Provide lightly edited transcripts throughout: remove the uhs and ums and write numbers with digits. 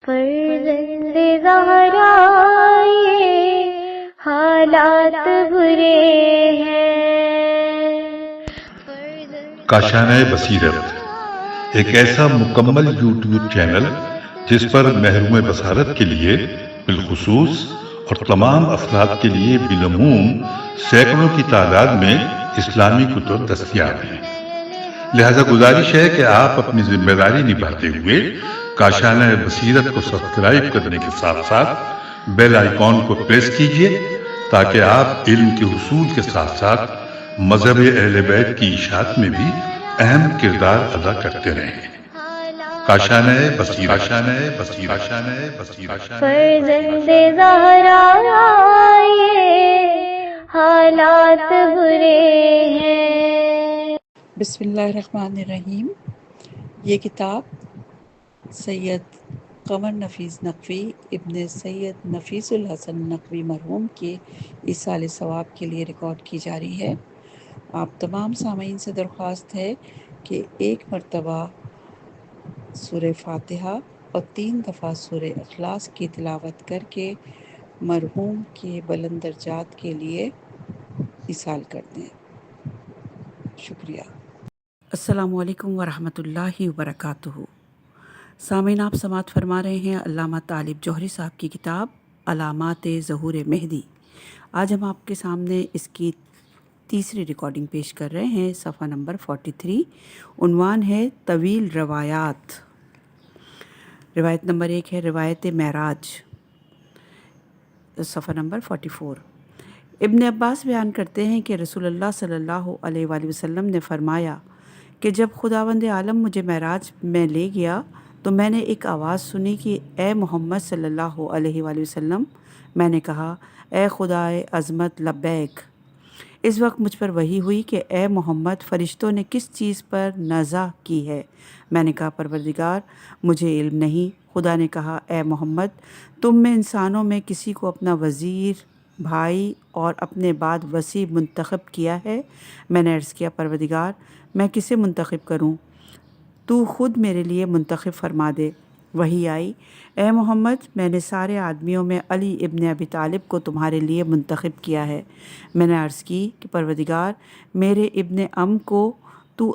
فرزند زہرا یہ حالات برے ہیں۔ کاشانۂ بصیرت ایک ایسا مکمل یوٹیوب چینل جس پر محروم بصارت کے لیے بالخصوص اور تمام افراد کے لیے بالعموم سینکڑوں کی تعداد میں اسلامی کتب دستیاب ہیں۔ لہذا گزارش ہے کہ آپ اپنی ذمہ داری نبھاتے ہوئے کاشانۂ بصیرت کو سبسکرائب کرنے کے ساتھ ساتھ بیل آئیکن کو پریس کیجئے تاکہ آپ علم کے حصول کے ساتھ ساتھ مذہب اہل بیت کی اشاعت میں بھی اہم کردار ادا کرتے رہیں۔ کاشانۂ بصیرت، کاشانۂ بصیرت، کاشانۂ بصیرت۔ فرزند زہرا یہ حالات برے ہیں۔ بسم اللہ الرحمن الرحیم۔ یہ کتاب سید قمر نفیس نقوی ابن سید نفیس الحسن نقوی مرحوم کے ایصال ثواب کے لیے ریکارڈ کی جا رہی ہے۔ آپ تمام سامعین سے درخواست ہے کہ ایک مرتبہ سورہ فاتحہ اور 3 دفعہ سورہ اخلاص کی تلاوت کر کے مرحوم کے بلند درجات کے لیے ایصال کر دیں۔ شکریہ۔ السلام علیکم ورحمۃ اللہ وبرکاتہ۔ سامعین، آپ سماعت فرما رہے ہیں علامہ طالب جوہری صاحب کی کتاب علامات ظہور مہدی۔ آج ہم آپ کے سامنے اس کی تیسری ریکارڈنگ پیش کر رہے ہیں، صفحہ نمبر 43۔ عنوان ہے طویل روایات۔ روایت نمبر 1 ہے روایت معراج، صفحہ نمبر 44۔ ابن عباس بیان کرتے ہیں کہ رسول اللہ صلی اللہ علیہ وآلہ وسلم نے فرمایا کہ جب خداوند عالم مجھے معراج میں لے گیا تو میں نے ایک آواز سنی کہ اے محمد صلی اللہ علیہ وآلہ وسلم۔ میں نے کہا اے خدائے عظمت لبیک۔ اس وقت مجھ پر وحی ہوئی کہ اے محمد فرشتوں نے کس چیز پر نازع کی ہے؟ میں نے کہا پروردگار مجھے علم نہیں۔ خدا نے کہا اے محمد تم میں انسانوں میں کسی کو اپنا وزیر، بھائی اور اپنے بعد وصی منتخب کیا ہے؟ میں نے عرض کیا پروردگار میں کسے منتخب کروں؟ تو خود میرے لیے منتخب فرما دے۔ وحی آئی اے محمد میں نے سارے آدمیوں میں علی ابن ابی طالب کو تمہارے لیے منتخب کیا ہے۔ میں نے عرض کی کہ پروردگار میرے ابن ام کو تو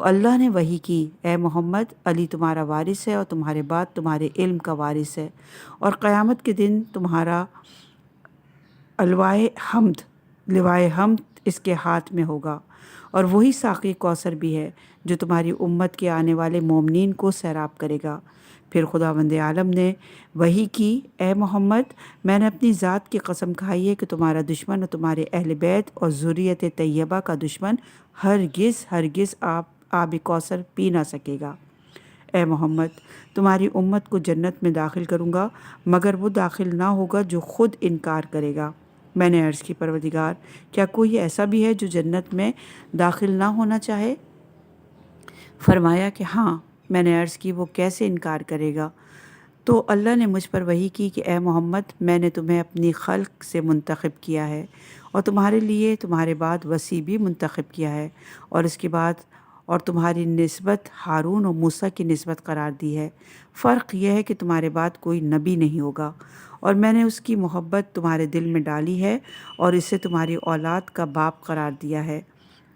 اللہ نے وحی کی اے محمد علی تمہارا وارث ہے اور تمہارے بعد تمہارے علم کا وارث ہے، اور قیامت کے دن تمہارا لوائے حمد اس کے ہاتھ میں ہوگا، اور وہی ساقی کوثر بھی ہے جو تمہاری امت کے آنے والے مومنین کو سیراب کرے گا۔ پھر خداوند عالم نے وحی کی اے محمد میں نے اپنی ذات کی قسم کھائی ہے کہ تمہارا دشمن اور تمہارے اہل بیت اور ذریت طیبہ کا دشمن ہرگز آب کوثر پی نہ سکے گا۔ اے محمد تمہاری امت کو جنت میں داخل کروں گا، مگر وہ داخل نہ ہوگا جو خود انکار کرے گا۔ میں نے عرض کی پروردگار کیا کوئی ایسا بھی ہے جو جنت میں داخل نہ ہونا چاہے؟ فرمایا کہ ہاں۔ میں نے عرض کی وہ کیسے انکار کرے گا؟ تو اللہ نے مجھ پر وحی کی کہ اے محمد میں نے تمہیں اپنی خلق سے منتخب کیا ہے اور تمہارے لیے تمہارے بعد وصی بھی منتخب کیا ہے، اور اس کے بعد اور تمہاری نسبت ہارون اور موسیٰ کی نسبت قرار دی ہے۔ فرق یہ ہے کہ تمہارے بعد کوئی نبی نہیں ہوگا، اور میں نے اس کی محبت تمہارے دل میں ڈالی ہے اور اسے تمہاری اولاد کا باپ قرار دیا ہے۔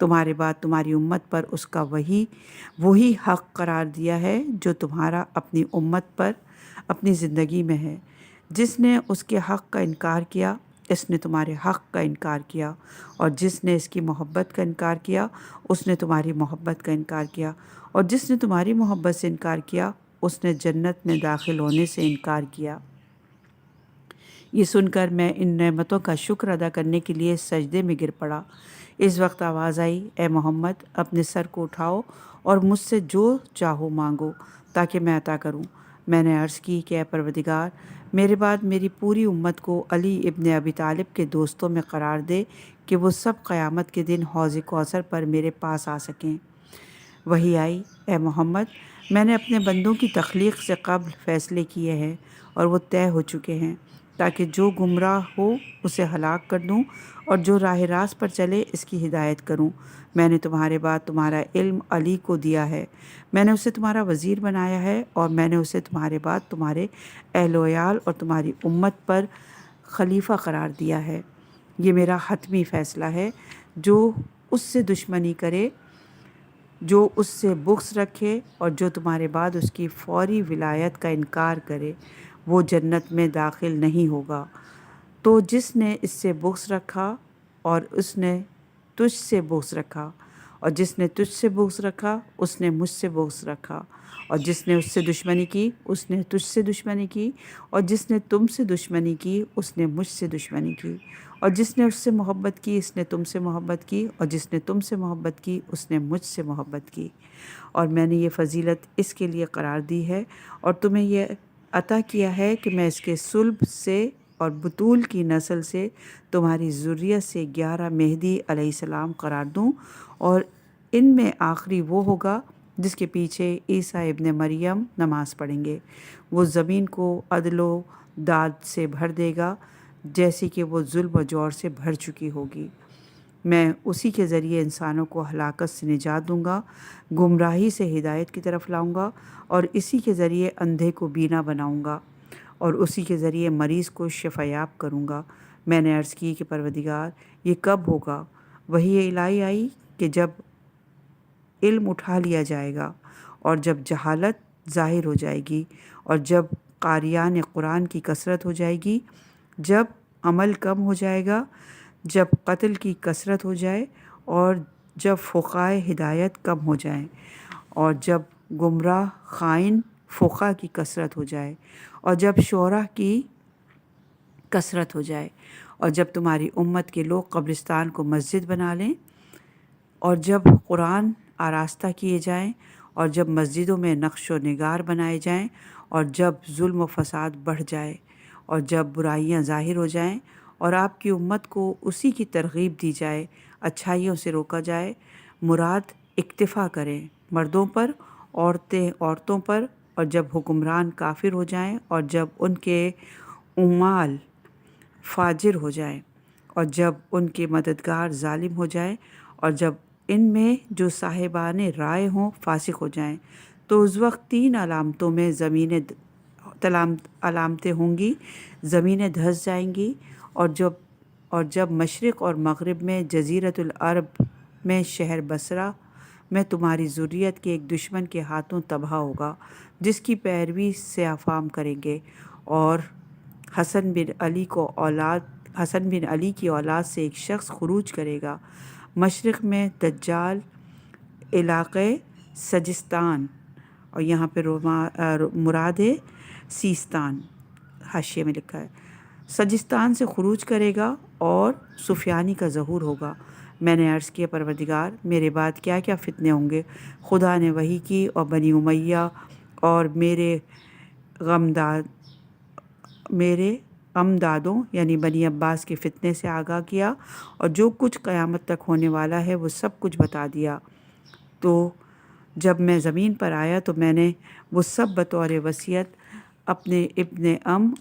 تمہارے بعد تمہاری امت پر اس کا وہی حق قرار دیا ہے جو تمہارا اپنی امت پر اپنی زندگی میں ہے۔ جس نے اس کے حق کا انکار کیا اس نے تمہارے حق کا انکار کیا، اور جس نے اس کی محبت کا انکار کیا اس نے تمہاری محبت کا انکار کیا، اور جس نے تمہاری محبت سے انکار کیا اس نے جنت میں داخل ہونے سے انکار کیا۔ یہ سن کر میں ان نعمتوں کا شکر ادا کرنے کے لیے سجدے میں گر پڑا۔ اس وقت آواز آئی اے محمد اپنے سر کو اٹھاؤ اور مجھ سے جو چاہو مانگو تاکہ میں عطا کروں۔ میں نے عرض کی کہ اے پروردگار میرے بعد میری پوری امت کو علی ابن ابی طالب کے دوستوں میں قرار دے کہ وہ سب قیامت کے دن حوض کوثر پر میرے پاس آ سکیں۔ وحی آئی اے محمد میں نے اپنے بندوں کی تخلیق سے قبل فیصلے کیے ہیں اور وہ طے ہو چکے ہیں۔ تاکہ جو گمراہ ہو اسے ہلاک کر دوں اور جو راہ راست پر چلے اس کی ہدایت کروں۔ میں نے تمہارے بعد تمہارا علم علی کو دیا ہے، میں نے اسے تمہارا وزیر بنایا ہے، اور میں نے اسے تمہارے بعد تمہارے اہل و عیال اور تمہاری امت پر خلیفہ قرار دیا ہے۔ یہ میرا حتمی فیصلہ ہے، جو اس سے دشمنی کرے، جو اس سے بغض رکھے اور جو تمہارے بعد اس کی فوری ولایت کا انکار کرے، وہ جنت میں داخل نہیں ہوگا۔ تو جس نے اس سے بغض رکھا اور اس نے تجھ سے بغض رکھا، اور جس نے تجھ سے بغض رکھا اس نے مجھ سے بغض رکھا، اور جس نے اس سے دشمنی کی اس نے تجھ سے دشمنی کی، اور جس نے تم سے دشمنی کی اس نے مجھ سے دشمنی کی، اور جس نے اس سے محبت کی اس نے تم سے محبت کی، اور جس نے تم سے محبت کی اس نے مجھ سے محبت کی۔ اور میں نے یہ فضیلت اس کے لیے قرار دی ہے اور تمہیں یہ عطا کیا ہے کہ میں اس کے صلب سے اور بطول کی نسل سے تمہاری ذریت سے 11 مہدی علیہ السلام قرار دوں، اور ان میں آخری وہ ہوگا جس کے پیچھے عیسیٰ ابن مریم نماز پڑھیں گے۔ وہ زمین کو عدل و داد سے بھر دے گا جیسے کہ وہ ظلم و جور سے بھر چکی ہوگی۔ میں اسی کے ذریعے انسانوں کو ہلاکت سے نجات دوں گا، گمراہی سے ہدایت کی طرف لاؤں گا، اور اسی کے ذریعے اندھے کو بینا بناؤں گا، اور اسی کے ذریعے مریض کو شفا یاب کروں گا۔ میں نے عرض کی کہ پروردگار یہ کب ہوگا؟ وحی الہی آئی کہ جب علم اٹھا لیا جائے گا، اور جب جہالت ظاہر ہو جائے گی، اور جب قاریان قرآن کی کثرت ہو جائے گی، جب عمل کم ہو جائے گا، جب قتل کی کثرت ہو جائے، اور جب فقائے ہدایت کم ہو جائیں، اور جب گمراہ خائن فقہ کی کثرت ہو جائے، اور جب شعراء کی کثرت ہو جائے، اور جب تمہاری امت کے لوگ قبرستان کو مسجد بنا لیں، اور جب قرآن آراستہ کیے جائیں، اور جب مسجدوں میں نقش و نگار بنائے جائیں، اور جب ظلم و فساد بڑھ جائے، اور جب برائیاں ظاہر ہو جائیں، اور آپ کی امت کو اسی کی ترغیب دی جائے، اچھائیوں سے روکا جائے، مراد اکتفا کریں مردوں پر، عورتیں عورتوں پر، اور جب حکمران کافر ہو جائیں، اور جب ان کے عمال فاجر ہو جائیں، اور جب ان کے مددگار ظالم ہو جائیں، اور جب ان میں جو صاحبان رائے ہوں فاسق ہو جائیں، تو اس وقت 3 علامتوں میں علامتیں ہوں گی، زمینیں دھس جائیں گی، اور جب مشرق اور مغرب میں جزیرۃ العرب میں شہر بصرہ میں تمہاری ذریت کے ایک دشمن کے ہاتھوں تباہ ہوگا جس کی پیروی سیاہ فام کریں گے، اور حسن بن علی کی اولاد سے ایک شخص خروج کرے گا۔ مشرق میں دجال علاقے سجستان، اور یہاں پہ مراد ہے سیستان، حاشیے میں لکھا ہے، سجستان سے خروج کرے گا اور سفیانی کا ظہور ہوگا۔ میں نے عرض کیا پروردگار میرے بعد کیا کیا فتنے ہوں گے؟ خدا نے وحی کی اور بنی امیہ اور میرے غمدادوں یعنی بنی عباس کے فتنے سے آگاہ کیا، اور جو کچھ قیامت تک ہونے والا ہے وہ سب کچھ بتا دیا۔ تو جب میں زمین پر آیا تو میں نے وہ سب بطور وصیت اپنے ابن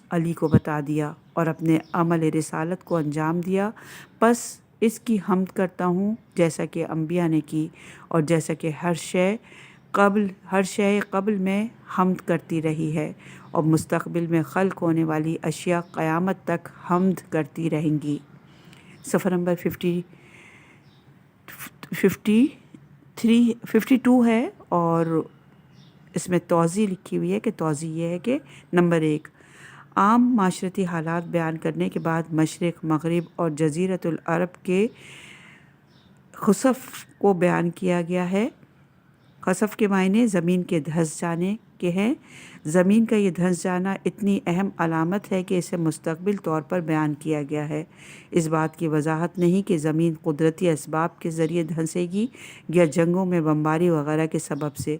علی کو بتا دیا اور اپنے عمل رسالت کو انجام دیا، پس اس کی حمد کرتا ہوں جیسا کہ انبیاء نے کی، اور جیسا کہ ہر شے قبل میں حمد کرتی رہی ہے، اور مستقبل میں خلق ہونے والی اشیاء قیامت تک حمد کرتی رہیں گی۔ صفحہ نمبر 52 ہے، اور اس میں توضیح لکھی ہوئی ہے کہ توضیح یہ ہے کہ نمبر 1، عام معاشرتی حالات بیان کرنے کے بعد مشرق، مغرب اور جزیرۃ العرب کے خسف کو بیان کیا گیا ہے۔ خسف کے معنی زمین کے دھنس جانے کے ہیں۔ زمین کا یہ دھنس جانا اتنی اہم علامت ہے کہ اسے مستقبل طور پر بیان کیا گیا ہے۔ اس بات کی وضاحت نہیں کہ زمین قدرتی اسباب کے ذریعے دھنسے گی یا جنگوں میں بمباری وغیرہ کے سبب سے۔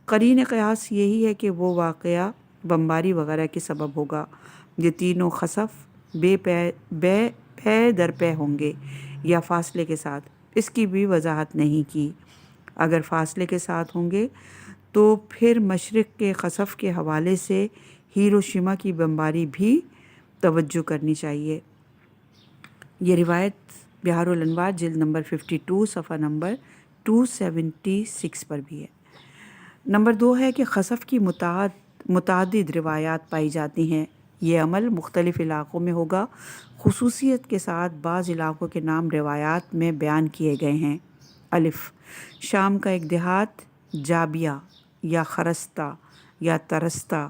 قرین قیاس یہی ہے کہ وہ واقعہ بمباری وغیرہ کے سبب ہوگا۔ یہ تینوں خسف پے در پے ہوں گے یا فاصلے کے ساتھ، اس کی بھی وضاحت نہیں کی۔ اگر فاصلے کے ساتھ ہوں گے تو پھر مشرق کے خسف کے حوالے سے ہیروشیما کی بمباری بھی توجہ کرنی چاہیے۔ یہ روایت بہار الانوار جلد نمبر 52 صفحہ نمبر 276 پر بھی ہے۔ نمبر 2 ہے کہ خسف کی متعدد روایات پائی جاتی ہیں۔ یہ عمل مختلف علاقوں میں ہوگا، خصوصیت کے ساتھ بعض علاقوں کے نام روایات میں بیان کیے گئے ہیں۔ الف، شام کا ایک دیہات جابیہ یا خرستہ یا ترستہ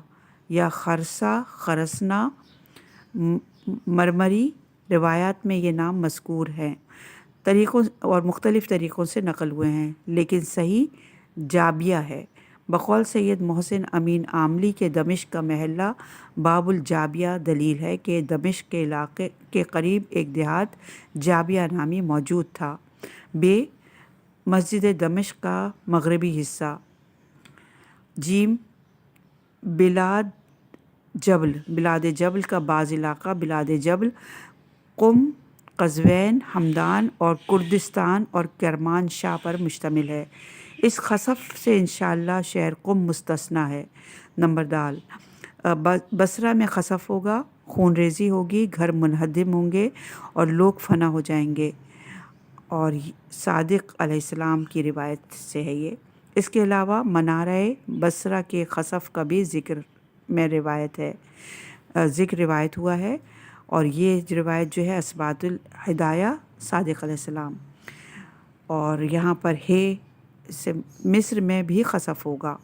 یا خرسہ خرسنا مرمری روایات میں یہ نام مذکور ہیں، طریقوں اور مختلف طریقوں سے نقل ہوئے ہیں، لیکن صحیح جابیہ ہے۔ بقول سید محسن امین عاملی کے دمشق کا محلہ باب الجابیہ دلیل ہے کہ دمشق کے علاقے کے قریب ایک دیہات جابیہ نامی موجود تھا۔ بے، مسجد دمشق کا مغربی حصہ۔ جیم، بلاد جبل کا بعض علاقہ بلاد جبل، قم، قزوین، ہمدان اور کردستان اور کرمان شاہ پر مشتمل ہے۔ اس خسف سے انشاءاللہ شہر قم مستثنیٰ ہے۔ نمبر دال، بصرہ میں خسف ہوگا، خون ریزی ہوگی، گھر منہدم ہوں گے اور لوگ فنا ہو جائیں گے، اور صادق علیہ السلام کی روایت سے ہے یہ۔ اس کے علاوہ منارہ بصرہ کے خسف کا بھی ذکر روایت ہوا ہے، اور یہ روایت جو ہے اسبات الہدایہ صادق علیہ السلام، اور یہاں پر ہے سے مصر میں بھی خسف ہوگا۔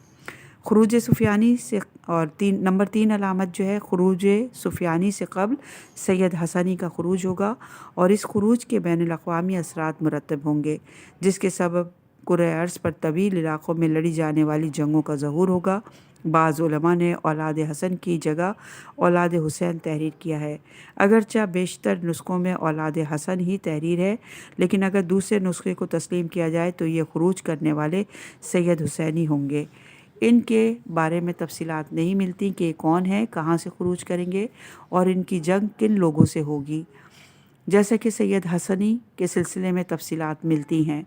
خروج سفیانی سے، اور نمبر 3 علامت جو ہے خروج سفیانی سے قبل سید حسنی کا خروج ہوگا، اور اس خروج کے بین الاقوامی اثرات مرتب ہوں گے، جس کے سبب کرۂ ارض پر طویل علاقوں میں لڑی جانے والی جنگوں کا ظہور ہوگا۔ بعض علماء نے اولاد حسن کی جگہ اولاد حسین تحریر کیا ہے، اگرچہ بیشتر نسخوں میں اولاد حسن ہی تحریر ہے، لیکن اگر دوسرے نسخے کو تسلیم کیا جائے تو یہ خروج کرنے والے سید حسینی ہوں گے۔ ان کے بارے میں تفصیلات نہیں ملتی کہ کون ہے، کہاں سے خروج کریں گے اور ان کی جنگ کن لوگوں سے ہوگی، جیسا کہ سید حسنی کے سلسلے میں تفصیلات ملتی ہیں۔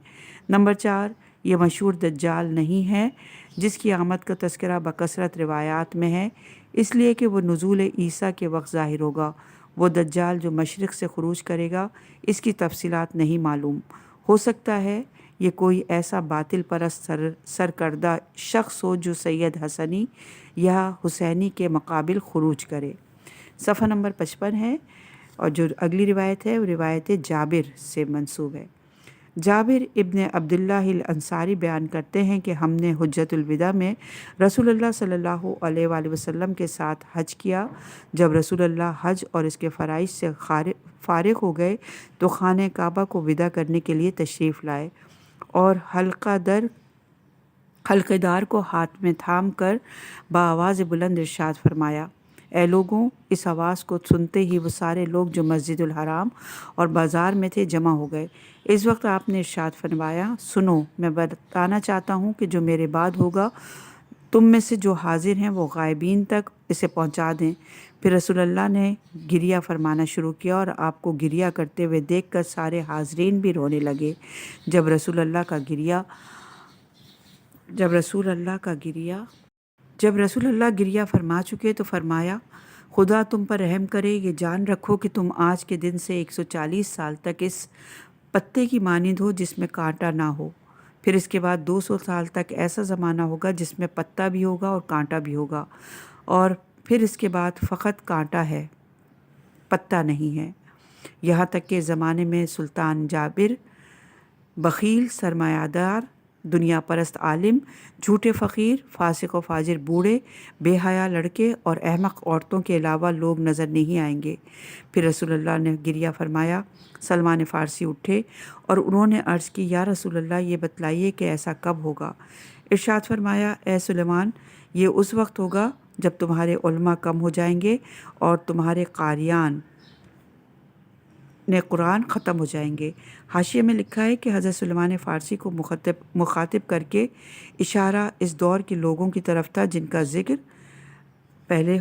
نمبر 4، یہ مشہور دجال نہیں ہے جس کی آمد کا تذکرہ بکثرت روایات میں ہے، اس لیے کہ وہ نزول عیسیٰ کے وقت ظاہر ہوگا۔ وہ دجال جو مشرق سے خروج کرے گا، اس کی تفصیلات نہیں معلوم۔ ہو سکتا ہے یہ کوئی ایسا باطل پرست سرکردہ شخص ہو جو سید حسنی یا حسینی کے مقابل خروج کرے۔ صفحہ نمبر 55 ہے، اور جو اگلی روایت ہے وہ روایت جابر سے منسوب ہے۔ جابر ابن عبداللہ الانصاری بیان کرتے ہیں کہ ہم نے حجۃ الوداع میں رسول اللہ صلی اللہ علیہ وآلہ وسلم کے ساتھ حج کیا۔ جب رسول اللہ حج اور اس کے فرائض سے فارغ ہو گئے تو خانہ کعبہ کو وداع کرنے کے لیے تشریف لائے، اور حلقہ دار کو ہاتھ میں تھام کر بآواز بلند ارشاد فرمایا، اے لوگوں، اس آواز کو سنتے ہی وہ سارے لوگ جو مسجد الحرام اور بازار میں تھے جمع ہو گئے۔ اس وقت آپ نے ارشاد فرمایا، سنو، میں بتانا چاہتا ہوں کہ جو میرے بعد ہوگا، تم میں سے جو حاضر ہیں وہ غائبین تک اسے پہنچا دیں۔ پھر رسول اللہ نے گریہ فرمانا شروع کیا، اور آپ کو گریہ کرتے ہوئے دیکھ کر سارے حاضرین بھی رونے لگے۔ جب رسول اللہ گریہ فرما چکے تو فرمایا، خدا تم پر رحم کرے، یہ جان رکھو کہ تم آج کے دن سے 140 سال تک اس پتے کی مانند ہو جس میں کانٹا نہ ہو، پھر اس کے بعد 200 سال تک ایسا زمانہ ہوگا جس میں پتا بھی ہوگا اور کانٹا بھی ہوگا، اور پھر اس کے بعد فقط کانٹا ہے، پتا نہیں ہے، یہاں تک کہ زمانے میں سلطان جابر، بخیل سرمایہ دار، دنیا پرست عالم، جھوٹے فقیر، فاسق و فاجر بوڑھے، بے حیا لڑکے اور احمق عورتوں کے علاوہ لوگ نظر نہیں آئیں گے۔ پھر رسول اللہ نے گریہ فرمایا۔ سلمان فارسی اٹھے اور انہوں نے عرض کی، یا رسول اللہ، یہ بتلائیے کہ ایسا کب ہوگا؟ ارشاد فرمایا، اے سلیمان، یہ اس وقت ہوگا جب تمہارے علماء کم ہو جائیں گے اور تمہارے قاریان قرآن ختم ہو جائیں گے۔ حاشیے میں لکھا ہے کہ حضرت سلیمان فارسی کو مخاطب کر کے اشارہ اس دور کے لوگوں کی طرف تھا جن کا ذکر پہلے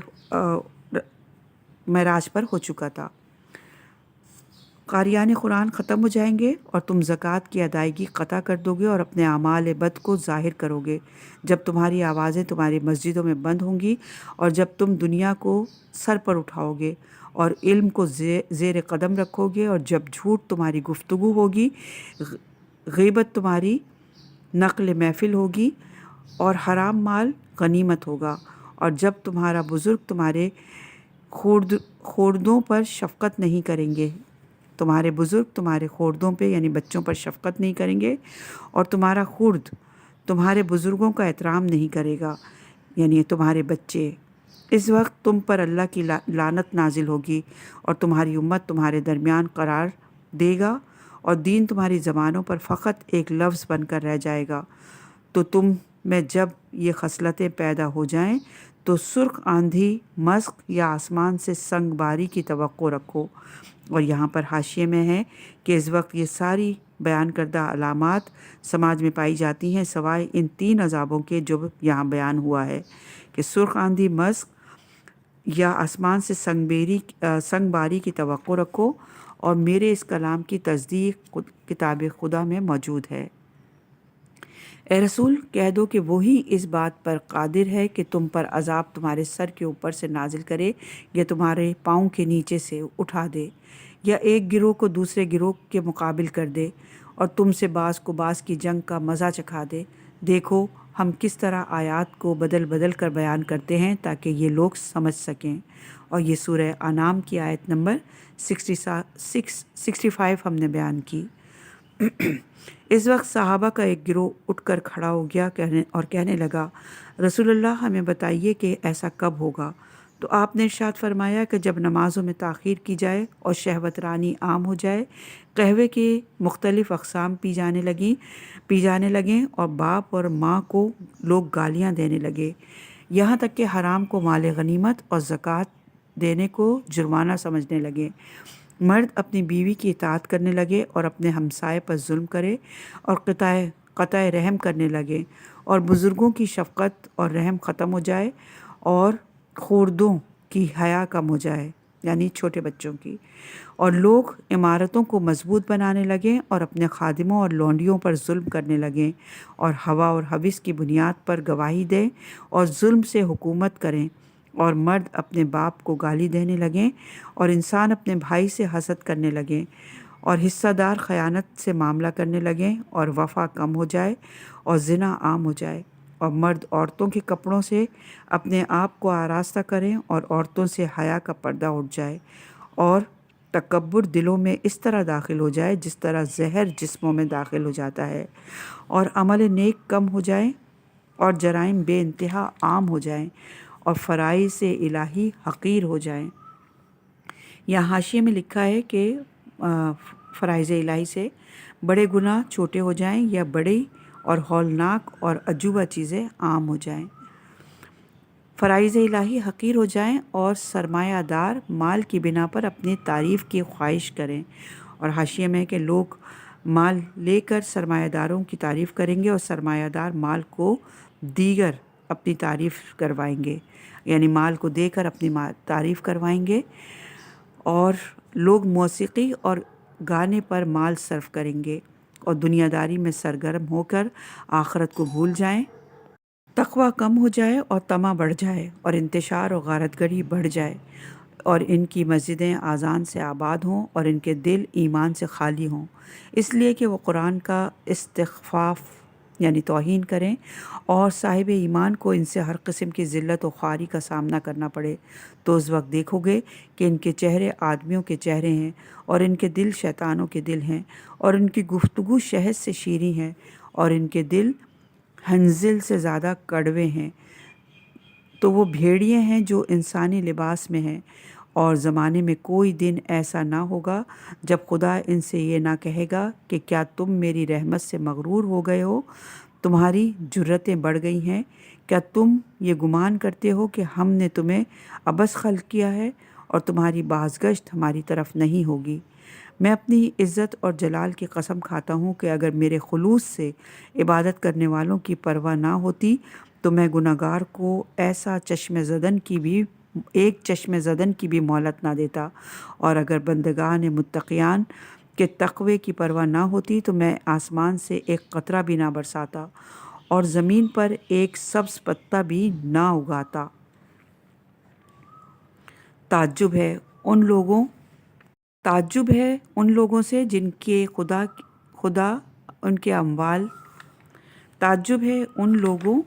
معراج پر ہو چکا تھا۔ قاریان قرآن ختم ہو جائیں گے اور تم زکوٰۃ کی ادائیگی قطع کر دو گے اور اپنے اعمال بد کو ظاہر کرو گے، جب تمہاری آوازیں تمہاری مسجدوں میں بند ہوں گی اور جب تم دنیا کو سر پر اٹھاؤ گے اور علم کو زیر قدم رکھو گے، اور جب جھوٹ تمہاری گفتگو ہوگی، غیبت تمہاری نقل محفل ہوگی اور حرام مال غنیمت ہوگا، اور جب تمہارا بزرگ تمہارے خوردوں پر شفقت نہیں کریں گے، تمہارے بزرگ تمہارے خوردوں پہ یعنی بچوں پر شفقت نہیں کریں گے، اور تمہارا خورد تمہارے بزرگوں کا احترام نہیں کرے گا یعنی تمہارے بچے، اس وقت تم پر اللہ کی لعنت نازل ہوگی اور تمہاری امت تمہارے درمیان قرار دے گا اور دین تمہاری زبانوں پر فقط ایک لفظ بن کر رہ جائے گا۔ تو تم میں جب یہ خصلتیں پیدا ہو جائیں تو سرخ آندھی، مسق یا آسمان سے سنگ باری کی توقع رکھو۔ اور یہاں پر حاشیے میں ہے کہ اس وقت یہ ساری بیان کردہ علامات سماج میں پائی جاتی ہیں سوائے ان 3 عذابوں کے جو یہاں بیان ہوا ہے کہ سرخ آندھی، مسق یا آسمان سے سنگ باری کی توقع رکھو، اور میرے اس کلام کی تصدیق کتاب خدا میں موجود ہے۔ اے رسول، کہہ دو کہ وہی اس بات پر قادر ہے کہ تم پر عذاب تمہارے سر کے اوپر سے نازل کرے یا تمہارے پاؤں کے نیچے سے اٹھا دے، یا ایک گروہ کو دوسرے گروہ کے مقابل کر دے اور تم سے بعض کو بعض کی جنگ کا مزہ چکھا دے۔ دیکھو ہم کس طرح آیات کو بدل بدل کر بیان کرتے ہیں تاکہ یہ لوگ سمجھ سکیں۔ اور یہ سورہ انعام کی آیت نمبر 65 ہم نے بیان کی۔ اس وقت صحابہ کا ایک گروہ اٹھ کر کھڑا ہو گیا اور کہنے لگا، رسول اللہ ہمیں بتائیے کہ ایسا کب ہوگا؟ تو آپ نے ارشاد فرمایا کہ جب نمازوں میں تاخیر کی جائے اور شہوت رانی عام ہو جائے، قہوے کے مختلف اقسام پی جانے لگیں اور باپ اور ماں کو لوگ گالیاں دینے لگے، یہاں تک کہ حرام کو مال غنیمت اور زکوٰۃ دینے کو جرمانہ سمجھنے لگے، مرد اپنی بیوی کی اطاعت کرنے لگے اور اپنے ہمسائے پر ظلم کرے اور قطع رحم کرنے لگے، اور بزرگوں کی شفقت اور رحم ختم ہو جائے اور خوردوں کی حیا کم ہو جائے یعنی چھوٹے بچوں کی، اور لوگ عمارتوں کو مضبوط بنانے لگیں اور اپنے خادموں اور لونڈیوں پر ظلم کرنے لگیں، اور ہوا اور حوث کی بنیاد پر گواہی دیں اور ظلم سے حکومت کریں، اور مرد اپنے باپ کو گالی دینے لگیں اور انسان اپنے بھائی سے حسد کرنے لگیں، اور حصہ دار خیانت سے معاملہ کرنے لگیں، اور وفا کم ہو جائے اور زنا عام ہو جائے، اور مرد عورتوں کے کپڑوں سے اپنے آپ کو آراستہ کریں اور عورتوں سے حیا کا پردہ اٹھ جائے، اور تکبر دلوں میں اس طرح داخل ہو جائے جس طرح زہر جسموں میں داخل ہو جاتا ہے، اور عمل نیک کم ہو جائیں اور جرائم بے انتہا عام ہو جائیں اور فرائض الہی حقیر ہو جائیں۔ یہاں حاشیے میں لکھا ہے کہ فرائض الہی سے بڑے گناہ چھوٹے ہو جائیں یا بڑی اور ہولناک اور عجوبہ چیزیں عام ہو جائیں، فرائض الہی حقیر ہو جائیں اور سرمایہ دار مال کی بنا پر اپنی تعریف کی خواہش کریں۔ اور حاشیے میں کہ لوگ مال لے کر سرمایہ داروں کی تعریف کریں گے اور سرمایہ دار مال کو دیگر اپنی تعریف کروائیں گے یعنی مال کو دے کر اپنی تعریف کروائیں گے، اور لوگ موسیقی اور گانے پر مال صرف کریں گے اور دنیا داری میں سرگرم ہو کر آخرت کو بھول جائیں، تقوی کم ہو جائے اور طمع بڑھ جائے اور انتشار اور غارت گری بڑھ جائے، اور ان کی مسجدیں اذان سے آباد ہوں اور ان کے دل ایمان سے خالی ہوں، اس لیے کہ وہ قرآن کا استخفاف یعنی توہین کریں، اور صاحب ایمان کو ان سے ہر قسم کی ذلت و خواری کا سامنا کرنا پڑے۔ تو اس وقت دیکھو گے کہ ان کے چہرے آدمیوں کے چہرے ہیں اور ان کے دل شیطانوں کے دل ہیں، اور ان کی گفتگو شہد سے شیریں ہیں اور ان کے دل حنظل سے زیادہ کڑوے ہیں، تو وہ بھیڑیے ہیں جو انسانی لباس میں ہیں، اور زمانے میں کوئی دن ایسا نہ ہوگا جب خدا ان سے یہ نہ کہے گا کہ کیا تم میری رحمت سے مغرور ہو گئے ہو، تمہاری جرتیں بڑھ گئی ہیں، کیا تم یہ گمان کرتے ہو کہ ہم نے تمہیں عبث خلق کیا ہے اور تمہاری بازگشت ہماری طرف نہیں ہوگی۔ میں اپنی عزت اور جلال کی قسم کھاتا ہوں کہ اگر میرے خلوص سے عبادت کرنے والوں کی پرواہ نہ ہوتی تو میں گناہگار کو ایسا چشم زدن کی بھی ایک چشم زدن کی بھی مہلت نہ دیتا، اور اگر بندگان متقیان کے تقوی کی پرواہ نہ ہوتی تو میں آسمان سے ایک قطرہ بھی نہ برساتا اور زمین پر ایک سبز پتا بھی نہ اگاتا۔ تعجب ہے ان لوگوں سے جن کے خدا ان کے اموال تعجب ہے ان لوگوں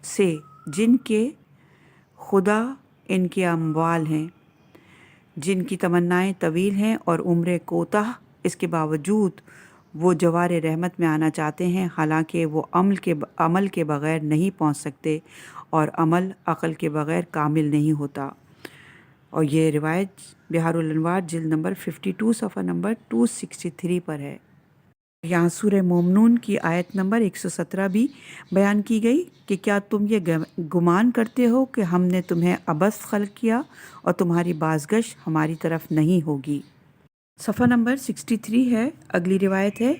سے جن کے خدا ان کے اموال ہیں، جن کی تمنائیں طویل ہیں اور عمریں کوتاہ، اس کے باوجود وہ جوار رحمت میں آنا چاہتے ہیں، حالانکہ وہ عمل کے بغیر نہیں پہنچ سکتے، اور عمل عقل کے بغیر کامل نہیں ہوتا۔ اور یہ روایت بہار الانوار جلد نمبر 52 صفحہ نمبر 263 پر ہے۔ یہاں سورہ مومنون کی آیت نمبر 117 بھی بیان کی گئی کہ کیا تم یہ گمان کرتے ہو کہ ہم نے تمہیں عبث خلق کیا اور تمہاری بازگشت ہماری طرف نہیں ہوگی۔ صفحہ نمبر 63 ہے۔ اگلی روایت ہے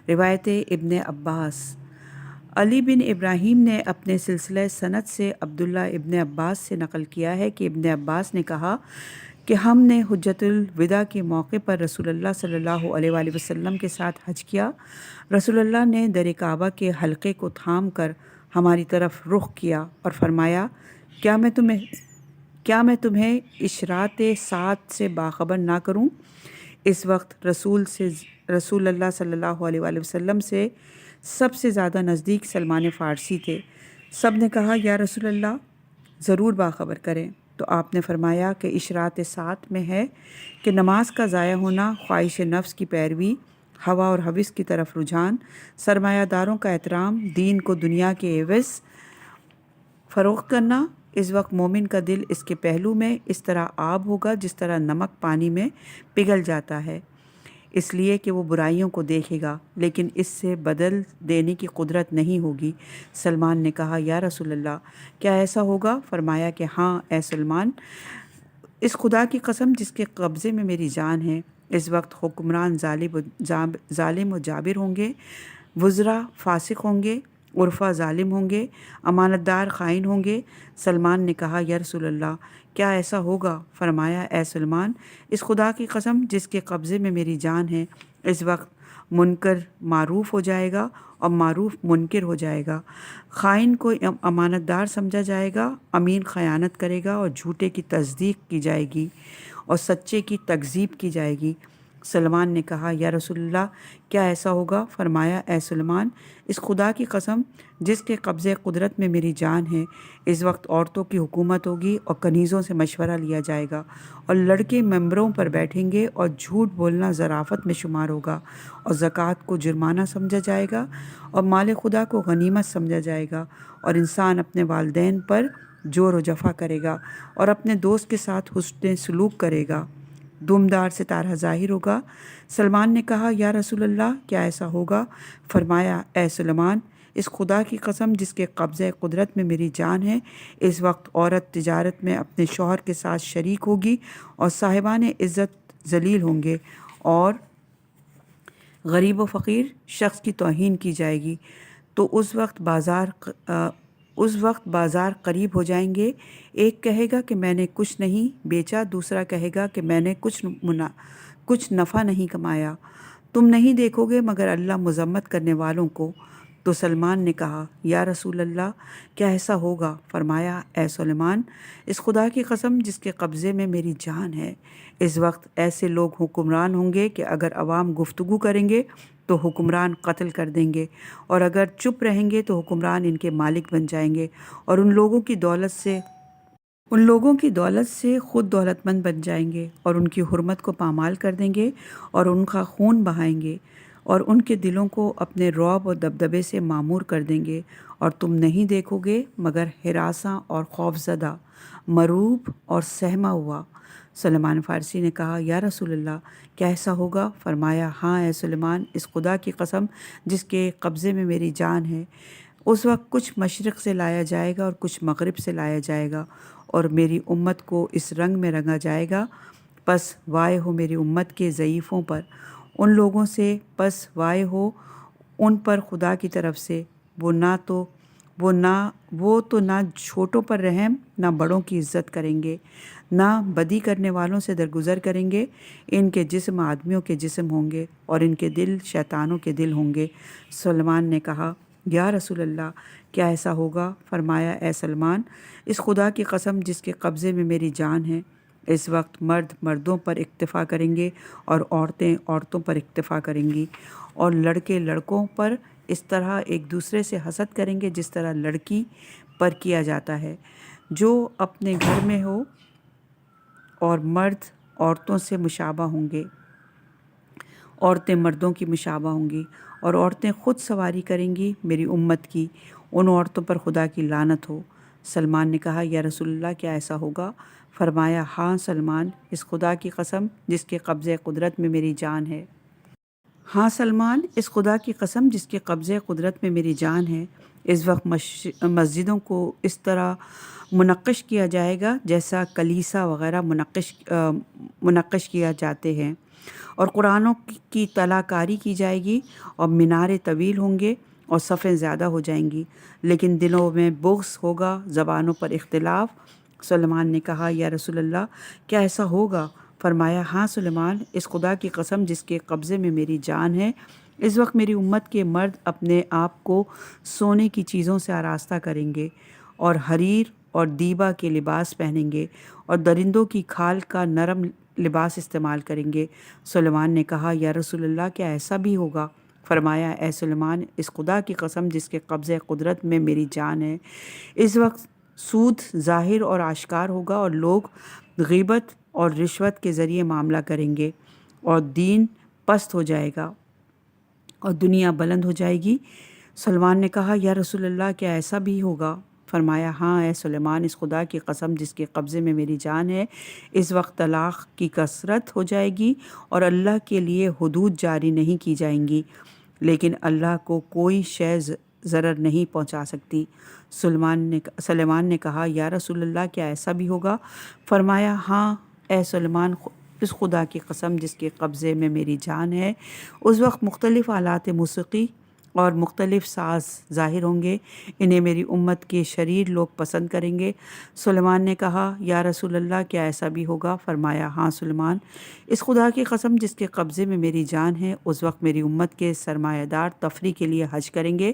روایت ابن عباس۔ علی بن ابراہیم نے اپنے سلسلہ سند سے عبداللہ ابن عباس سے نقل کیا ہے کہ ابن عباس نے کہا کہ ہم نے حجۃ الوداع کے موقع پر رسول اللہ صلی اللہ علیہ وآلہ وسلم کے ساتھ حج کیا۔ رسول اللہ نے در کعبہ کے حلقے کو تھام کر ہماری طرف رخ کیا اور فرمایا، کیا میں تمہیں اشراط ساعت سے باخبر نہ کروں؟ اس وقت رسول اللہ صلی اللہ علیہ وآلہ وسلم سے سب سے زیادہ نزدیک سلمان فارسی تھے۔ سب نے کہا، یا رسول اللہ، ضرور باخبر کریں۔ تو آپ نے فرمایا کہ اشراط ساعت میں ہے کہ نماز کا ضائع ہونا، خواہش نفس کی پیروی، ہوا اور ہوس کی طرف رجحان، سرمایہ داروں کا احترام، دین کو دنیا کے عوض فروخت کرنا۔ اس وقت مومن کا دل اس کے پہلو میں اس طرح آب ہوگا جس طرح نمک پانی میں پگھل جاتا ہے، اس لیے کہ وہ برائیوں کو دیکھے گا لیکن اس سے بدل دینے کی قدرت نہیں ہوگی۔ سلمان نے کہا، یا رسول اللہ، کیا ایسا ہوگا؟ فرمایا کہ ہاں اے سلمان، اس خدا کی قسم جس کے قبضے میں میری جان ہے، اس وقت حکمران ظالم و جابر ہوں گے، وزراء فاسق ہوں گے، عرفا ظالم ہوں گے، امانت دار خائن ہوں گے۔ سلمان نے کہا، یا رسول اللہ، کیا ایسا ہوگا؟ فرمایا، اے سلمان، اس خدا کی قسم جس کے قبضے میں میری جان ہے، اس وقت منکر معروف ہو جائے گا اور معروف منکر ہو جائے گا، خائن کو امانت دار سمجھا جائے گا، امین خیانت کرے گا اور جھوٹے کی تصدیق کی جائے گی اور سچے کی تکذیب کی جائے گی۔ سلمان نے کہا، یا رسول اللہ، کیا ایسا ہوگا؟ فرمایا، اے سلمان، اس خدا کی قسم جس کے قبضے قدرت میں میری جان ہے، اس وقت عورتوں کی حکومت ہوگی اور کنیزوں سے مشورہ لیا جائے گا اور لڑکے ممبروں پر بیٹھیں گے اور جھوٹ بولنا ظرافت میں شمار ہوگا اور زکوٰۃ کو جرمانہ سمجھا جائے گا اور مال خدا کو غنیمت سمجھا جائے گا، اور انسان اپنے والدین پر جور و جفا کرے گا اور اپنے دوست کے ساتھ حسن سلوک کرے گا، دمدار ستارہ ظاہر ہوگا۔ سلمان نے کہا، یا رسول اللہ، کیا ایسا ہوگا؟ فرمایا، اے سلمان، اس خدا کی قسم جس کے قبضہ قدرت میں میری جان ہے، اس وقت عورت تجارت میں اپنے شوہر کے ساتھ شریک ہوگی اور صاحبان عزت ذلیل ہوں گے اور غریب و فقیر شخص کی توہین کی جائے گی۔ تو اس وقت بازار قریب ہو جائیں گے، ایک کہے گا کہ میں نے کچھ نہیں بیچا، دوسرا کہے گا کہ میں نے کچھ نفع نہیں کمایا، تم نہیں دیکھو گے مگر اللہ مذمت کرنے والوں کو۔ تو سلمان نے کہا، یا رسول اللہ، کیا ایسا ہوگا؟ فرمایا، اے سلمان، اس خدا کی قسم جس کے قبضے میں میری جان ہے، اس وقت ایسے لوگ حکمران ہوں گے کہ اگر عوام گفتگو کریں گے تو حکمران قتل کر دیں گے، اور اگر چپ رہیں گے تو حکمران ان کے مالک بن جائیں گے اور ان لوگوں کی دولت سے خود دولت مند بن جائیں گے اور ان کی حرمت کو پامال کر دیں گے اور ان کا خون بہائیں گے اور ان کے دلوں کو اپنے رعب اور دبدبے سے معمور کر دیں گے، اور تم نہیں دیکھو گے مگر ہراساں اور خوف زدہ، مروب اور سہما ہوا۔ سلمان فارسی نے کہا، یا رسول اللہ، کیا ایسا ہوگا؟ فرمایا، ہاں اے سلمان، اس خدا کی قسم جس کے قبضے میں میری جان ہے، اس وقت کچھ مشرق سے لایا جائے گا اور کچھ مغرب سے لایا جائے گا اور میری امت کو اس رنگ میں رنگا جائے گا، پس وائے ہو میری امت کے ضعیفوں پر، ان لوگوں سے پس وائے ہو ان پر خدا کی طرف سے، وہ نہ تو وہ تو نہ چھوٹوں پر رحم نہ بڑوں کی عزت کریں گے، نہ بدی کرنے والوں سے درگزر کریں گے۔ ان کے جسم آدمیوں کے جسم ہوں گے اور ان کے دل شیطانوں کے دل ہوں گے۔ سلمان نے کہا یا رسول اللہ کیا ایسا ہوگا؟ فرمایا اے سلمان، اس خدا کی قسم جس کے قبضے میں میری جان ہے، اس وقت مرد مردوں پر اکتفا کریں گے اور عورتیں عورتوں پر اکتفا کریں گی، اور لڑکے لڑکوں پر اس طرح ایک دوسرے سے حسد کریں گے جس طرح لڑکی پر کیا جاتا ہے۔ جو اپنے گھر میں ہو، اور مرد عورتوں سے مشابہ ہوں گے، عورتیں مردوں کی مشابہ ہوں گی، اور عورتیں خود سواری کریں گی میری امت کی، ان عورتوں پر خدا کی لعنت ہو۔ سلمان نے کہا یا رسول اللہ کیا ایسا ہوگا؟ فرمایا ہاں سلمان، اس خدا کی قسم جس کے قبضے قدرت میں میری جان ہے، ہاں سلمان، اس خدا کی قسم جس کے قبضے قدرت میں میری جان ہے، اس وقت مسجدوں کو اس طرح منقش کیا جائے گا جیسا کلیسا وغیرہ منقش کیا جاتے ہیں، اور قرآنوں کی تلا کاری کی جائے گی، اور مینارے طویل ہوں گے اور صفیں زیادہ ہو جائیں گی، لیکن دلوں میں بغض ہوگا، زبانوں پر اختلاف۔ سلمان نے کہا یا رسول اللہ کیا ایسا ہوگا؟ فرمایا ہاں سلمان، اس خدا کی قسم جس کے قبضے میں میری جان ہے، اس وقت میری امت کے مرد اپنے آپ کو سونے کی چیزوں سے آراستہ کریں گے، اور حریر اور دیبا کے لباس پہنیں گے، اور درندوں کی کھال کا نرم لباس استعمال کریں گے۔ سلمان نے کہا یا رسول اللہ کیا ایسا بھی ہوگا؟ فرمایا اے سلمان، اس خدا کی قسم جس کے قبضے قدرت میں میری جان ہے، اس وقت سود ظاہر اور آشکار ہوگا، اور لوگ غیبت اور رشوت کے ذریعے معاملہ کریں گے، اور دین پست ہو جائے گا اور دنیا بلند ہو جائے گی۔ سلمان نے کہا یا رسول اللہ کیا ایسا بھی ہوگا؟ فرمایا ہاں اے سلیمان، اس خدا کی قسم جس کے قبضے میں میری جان ہے، اس وقت طلاق کی کثرت ہو جائے گی اور اللہ کے لیے حدود جاری نہیں کی جائیں گی، لیکن اللہ کو کوئی شے ضرر نہیں پہنچا سکتی۔ سلیمان نے کہا یا رسول اللہ کیا ایسا بھی ہوگا؟ فرمایا ہاں اے سلیمان، اس خدا کی قسم جس کے قبضے میں میری جان ہے، اس وقت مختلف آلات موسیقی اور مختلف ساز ظاہر ہوں گے، انہیں میری امت کے شریر لوگ پسند کریں گے۔ سلیمان نے کہا یا رسول اللہ کیا ایسا بھی ہوگا؟ فرمایا ہاں سلیمان، اس خدا کی قسم جس کے قبضے میں میری جان ہے، اس وقت میری امت کے سرمایہ دار تفریح کے لیے حج کریں گے،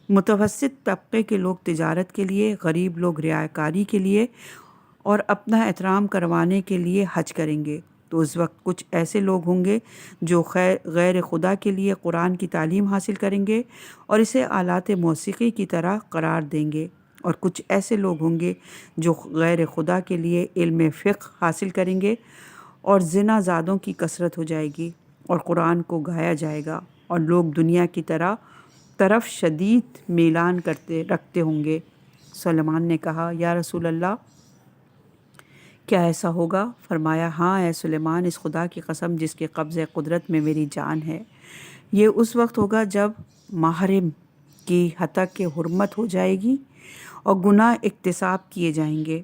متوسط طبقے کے لوگ تجارت کے لیے، غریب لوگ رعایت کے لیے اور اپنا احترام کروانے کے لیے حج کریں گے۔ تو اس وقت کچھ ایسے لوگ ہوں گے جو غیر خدا کے لیے قرآن کی تعلیم حاصل کریں گے اور اسے آلات موسیقی کی طرح قرار دیں گے، اور کچھ ایسے لوگ ہوں گے جو غیر خدا کے لیے علم فقہ حاصل کریں گے، اور زنا زادوں کی کثرت ہو جائے گی اور قرآن کو گایا جائے گا، اور لوگ دنیا کی طرف شدید میلان رکھتے ہوں گے۔ سلیمان نے کہا یا رسول اللہ کیا ایسا ہوگا؟ فرمایا ہاں اے سلیمان، اس خدا کی قسم جس کے قبضے قدرت میں میری جان ہے، یہ اس وقت ہوگا جب محرم کی ہتک حرمت ہو جائے گی اور گناہ اکتساب کیے جائیں گے،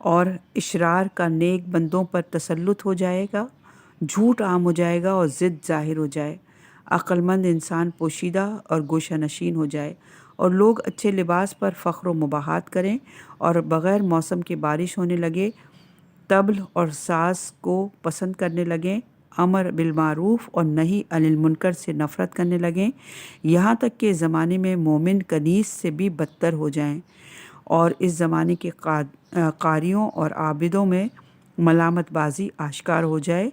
اور اشرار کا نیک بندوں پر تسلط ہو جائے گا، جھوٹ عام ہو جائے گا اور ضد ظاہر ہو جائے، عقل مند انسان پوشیدہ اور گوشہ نشین ہو جائے، اور لوگ اچھے لباس پر فخر و مباحات کریں، اور بغیر موسم کے بارش ہونے لگے، طبل اور ساز کو پسند کرنے لگیں، امر بالمعروف اور نہی عن المنکر سے نفرت کرنے لگیں، یہاں تک کہ زمانے میں مومن کنیز سے بھی بدتر ہو جائیں، اور اس زمانے کے قاریوں اور عابدوں میں ملامت بازی آشکار ہو جائے،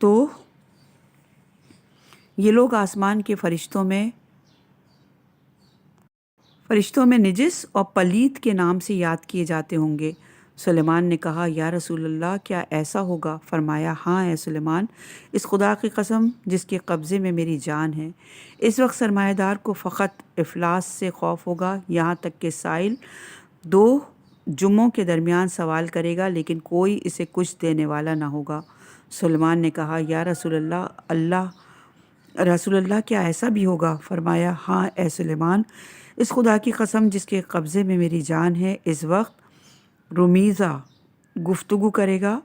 تو یہ لوگ آسمان کے فرشتوں میں نجس اور پلید کے نام سے یاد کیے جاتے ہوں گے۔ سلیمان نے کہا یا رسول اللہ کیا ایسا ہوگا؟ فرمایا ہاں اے سلیمان، اس خدا کی قسم جس کے قبضے میں میری جان ہے، اس وقت سرمایہ دار کو فقط افلاس سے خوف ہوگا، یہاں تک کہ سائل 2 جمعوں کے درمیان سوال کرے گا لیکن کوئی اسے کچھ دینے والا نہ ہوگا۔ سلیمان نے کہا یا رسول اللہ کیا ایسا بھی ہوگا؟ فرمایا ہاں اے سلیمان، اس خدا کی قسم جس کے قبضے میں میری جان ہے، اس وقت رمیزہ گفتگو کرے گا۔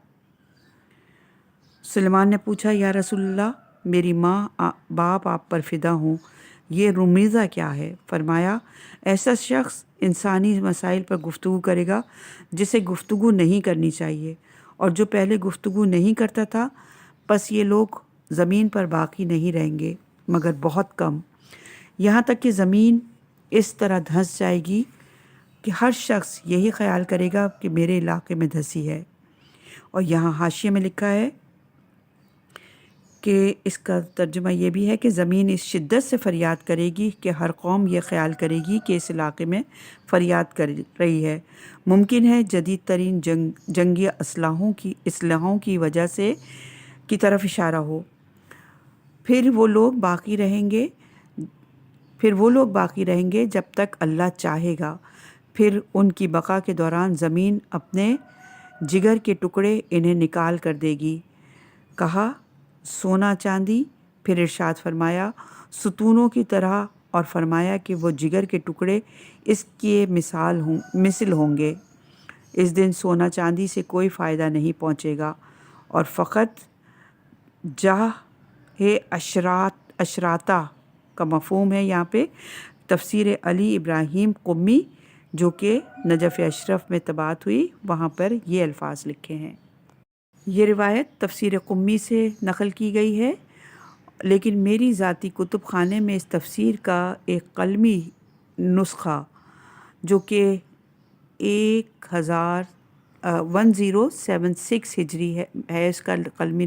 سلیمان نے پوچھا یا رسول اللہ، میری ماں باپ آپ پر فدا ہوں، یہ رمیزہ کیا ہے؟ فرمایا ایسا شخص انسانی مسائل پر گفتگو کرے گا جسے گفتگو نہیں کرنی چاہیے، اور جو پہلے گفتگو نہیں کرتا تھا، پس یہ لوگ زمین پر باقی نہیں رہیں گے مگر بہت کم، یہاں تک کہ زمین اس طرح دھنس جائے گی کہ ہر شخص یہی خیال کرے گا کہ میرے علاقے میں دھسی ہے۔ اور یہاں حاشیے میں لکھا ہے کہ اس کا ترجمہ یہ بھی ہے کہ زمین اس شدت سے فریاد کرے گی کہ ہر قوم یہ خیال کرے گی کہ اس علاقے میں فریاد کر رہی ہے۔ ممکن ہے جدید ترین جنگی اسلحوں کی وجہ سے کی طرف اشارہ ہو۔ پھر وہ لوگ باقی رہیں گے جب تک اللہ چاہے گا، پھر ان کی بقا کے دوران زمین اپنے جگر کے ٹکڑے انہیں نکال کر دے گی۔ کہا سونا چاندی، پھر ارشاد فرمایا ستونوں کی طرح، اور فرمایا کہ وہ جگر کے ٹکڑے اس کے مثل ہوں گے۔ اس دن سونا چاندی سے کوئی فائدہ نہیں پہنچے گا، اور فقط جاہ اشراتا کا مفہوم ہے یہاں پہ۔ تفسیر علی ابراہیم قمی جو کہ نجف اشرف میں طباعت ہوئی، وہاں پر یہ الفاظ لکھے ہیں۔ یہ روایت تفسیر قمی سے نقل کی گئی ہے، لیکن میری ذاتی کتب خانے میں اس تفسیر کا ایک قلمی نسخہ جو کہ 1076 ہجری ہے اس کا قلمی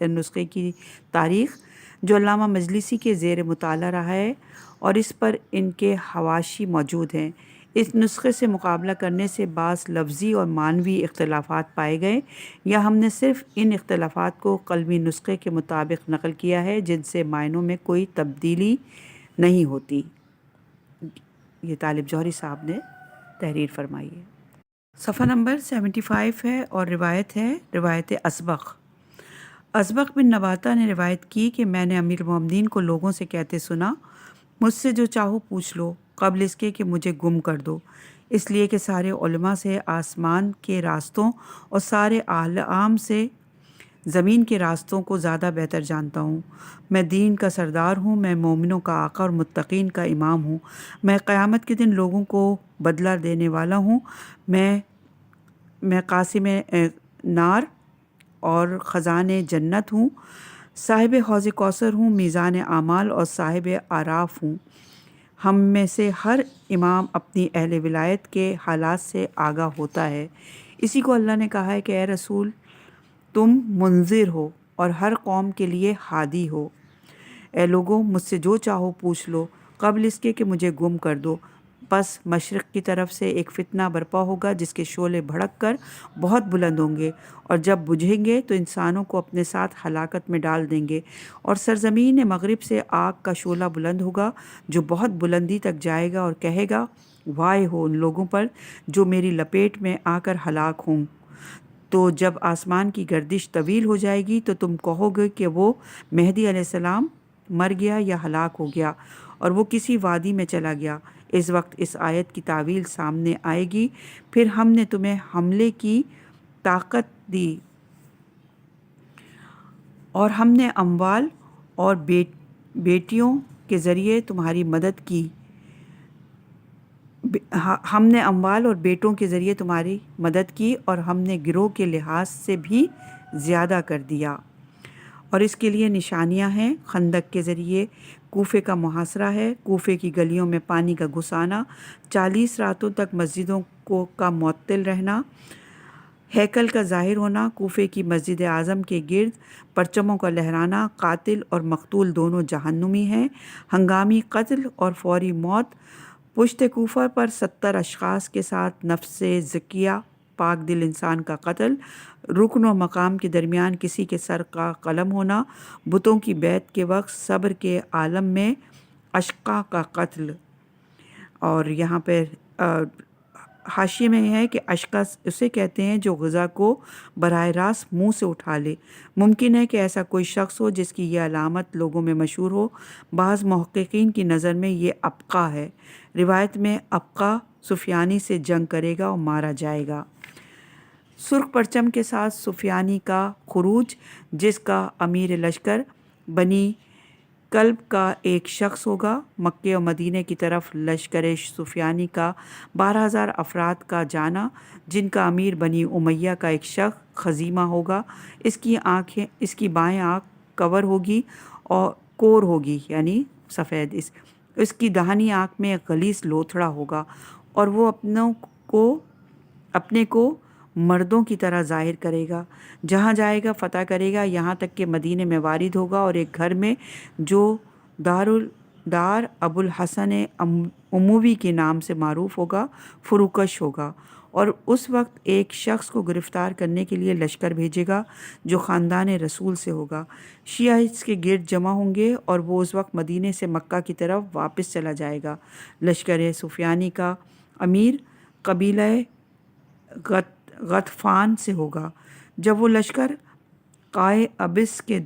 نسخے کی تاریخ، جو علامہ مجلسی کے زیر مطالعہ رہا ہے، اور اس پر ان کے حواشی موجود ہیں۔ اس نسخے سے مقابلہ کرنے سے بعض لفظی اور معنوی اختلافات پائے گئے، یا ہم نے صرف ان اختلافات کو قلمی نسخے کے مطابق نقل کیا ہے جن سے معنوں میں کوئی تبدیلی نہیں ہوتی۔ یہ طالب جوہری صاحب نے تحریر فرمائی ہے۔ صفحہ نمبر 75 ہے، اور روایت اسبق بن نباتہ نے روایت کی کہ میں نے امیر المومنین کو لوگوں سے کہتے سنا، مجھ سے جو چاہو پوچھ لو قبل اس کے کہ مجھے گم کر دو، اس لیے کہ سارے علماء سے آسمان کے راستوں اور سارے اعلام سے زمین کے راستوں کو زیادہ بہتر جانتا ہوں۔ میں دین کا سردار ہوں، میں مومنوں کا آقا اور متقین کا امام ہوں، میں قیامت کے دن لوگوں کو بدلہ دینے والا ہوں، میں قاسم نار اور خزان جنت ہوں، صاحب حوض کوثر ہوں، میزان اعمال اور صاحب آراف ہوں۔ ہم میں سے ہر امام اپنی اہل ولایت کے حالات سے آگاہ ہوتا ہے۔ اسی کو اللہ نے کہا ہے کہ اے رسول تم منذر ہو اور ہر قوم کے لیے ہادی ہو۔ اے لوگوں مجھ سے جو چاہو پوچھ لو قبل اس کے کہ مجھے گم کر دو۔ پس مشرق کی طرف سے ایک فتنہ برپا ہوگا جس کے شعلے بھڑک کر بہت بلند ہوں گے، اور جب بجھیں گے تو انسانوں کو اپنے ساتھ ہلاکت میں ڈال دیں گے، اور سرزمین مغرب سے آگ کا شعلہ بلند ہوگا جو بہت بلندی تک جائے گا اور کہے گا وائے ہو ان لوگوں پر جو میری لپیٹ میں آ کر ہلاک ہوں۔ تو جب آسمان کی گردش طویل ہو جائے گی تو تم کہو گے کہ وہ مہدی علیہ السلام مر گیا یا ہلاک ہو گیا اور وہ کسی وادی میں چلا گیا۔ اس وقت اس آیت کی تعویل سامنے آئے گی، پھر ہم نے تمہیں حملے کی طاقت دی اور ہم نے اموال اور بیٹیوں کے ذریعے تمہاری مدد کی، ہم نے اموال اور بیٹوں کے ذریعے تمہاری مدد کی، اور ہم نے گروہ کے لحاظ سے بھی زیادہ کر دیا۔ اور اس کے لیے نشانیاں ہیں۔ خندق کے ذریعے کوفے کا محاصرہ ہے، کوفے کی گلیوں میں پانی کا گھسانا، 40 راتوں تک مسجدوں کا معطل رہنا، ہیکل کا ظاہر ہونا، کوفے کی مسجد اعظم کے گرد پرچموں کا لہرانا، قاتل اور مقتول دونوں جہنمی ہیں، ہنگامی قتل اور فوری موت، پشت کوفہ پر 70 اشخاص کے ساتھ نفس زکیہ پاک دل انسان کا قتل، رکن و مقام کے درمیان کسی کے سر کا قلم ہونا، بتوں کی بیعت کے وقت صبر کے عالم میں اشقا کا قتل۔ اور یہاں پہ حاشیے میں ہے کہ اشقا اسے کہتے ہیں جو غذا کو براہ راست منہ سے اٹھا لے۔ ممکن ہے کہ ایسا کوئی شخص ہو جس کی یہ علامت لوگوں میں مشہور ہو۔ بعض محققین کی نظر میں یہ ابقا ہے۔ روایت میں ابقا سفیانی سے جنگ کرے گا اور مارا جائے گا۔ سرخ پرچم کے ساتھ سفیانی کا خروج، جس کا امیر لشکر بنی قلب کا ایک شخص ہوگا۔ مکے اور مدینے کی طرف لشکر سفیانی کا 12,000 افراد کا جانا، جن کا امیر بنی امیہ کا ایک شخص خزیمہ ہوگا۔ اس کی بائیں آنکھ کور ہوگی اور کور ہوگی یعنی سفید۔ اس کی داہنی آنکھ میں ایک غلیظ لوتھڑا ہوگا اور وہ اپنے کو مردوں کی طرح ظاہر کرے گا۔ جہاں جائے گا فتح کرے گا، یہاں تک کہ مدینے میں وارد ہوگا اور ایک گھر میں جو دار ابو الحسن اموی کے نام سے معروف ہوگا فروکش ہوگا، اور اس وقت ایک شخص کو گرفتار کرنے کے لیے لشکر بھیجے گا جو خاندان رسول سے ہوگا۔ شیعہ اس کے گرد جمع ہوں گے اور وہ اس وقت مدینے سے مکہ کی طرف واپس چلا جائے گا۔ لشکر سفیانی کا امیر قبیلہ غطفان سے ہوگا۔ جب وہ لشکر قائے ابس کے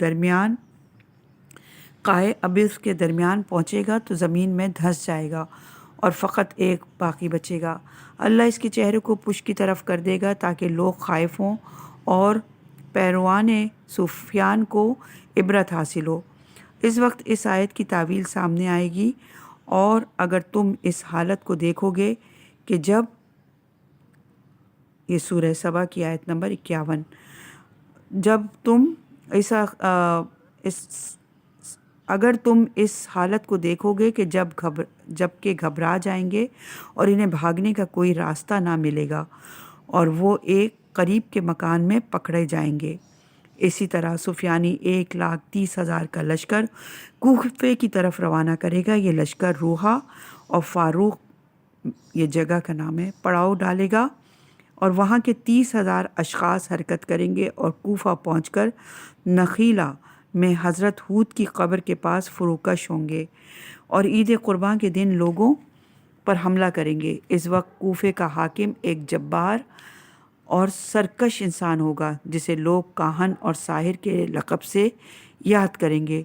درمیان پہنچے گا تو زمین میں دھنس جائے گا اور فقط ایک باقی بچے گا۔ اللہ اس کے چہرے کو پشت کی طرف کر دے گا تاکہ لوگ خائف ہوں اور پیروان سفیان کو عبرت حاصل ہو۔ اس وقت اس آیت کی تعویل سامنے آئے گی، اور اگر تم اس حالت کو دیکھو گے کہ یہ سورہ سبا کی آیت نمبر 51، اگر تم اس حالت کو دیکھو گے کہ جب کہ گھبرا جائیں گے اور انہیں بھاگنے کا کوئی راستہ نہ ملے گا اور وہ ایک قریب کے مکان میں پکڑے جائیں گے۔ اسی طرح سفیانی 1,30,000 کا لشکر کوفے کی طرف روانہ کرے گا۔ یہ لشکر روحا اور فاروق، یہ جگہ کا نام ہے، پڑاؤ ڈالے گا اور وہاں کے 30,000 اشخاص حرکت کریں گے اور کوفہ پہنچ کر نخیلہ میں حضرت ہود کی قبر کے پاس فروکش ہوں گے اور عید قرباں کے دن لوگوں پر حملہ کریں گے۔ اس وقت کوفے کا حاکم ایک جبار اور سرکش انسان ہوگا جسے لوگ کاہن اور ساحر کے لقب سے یاد کریں گے۔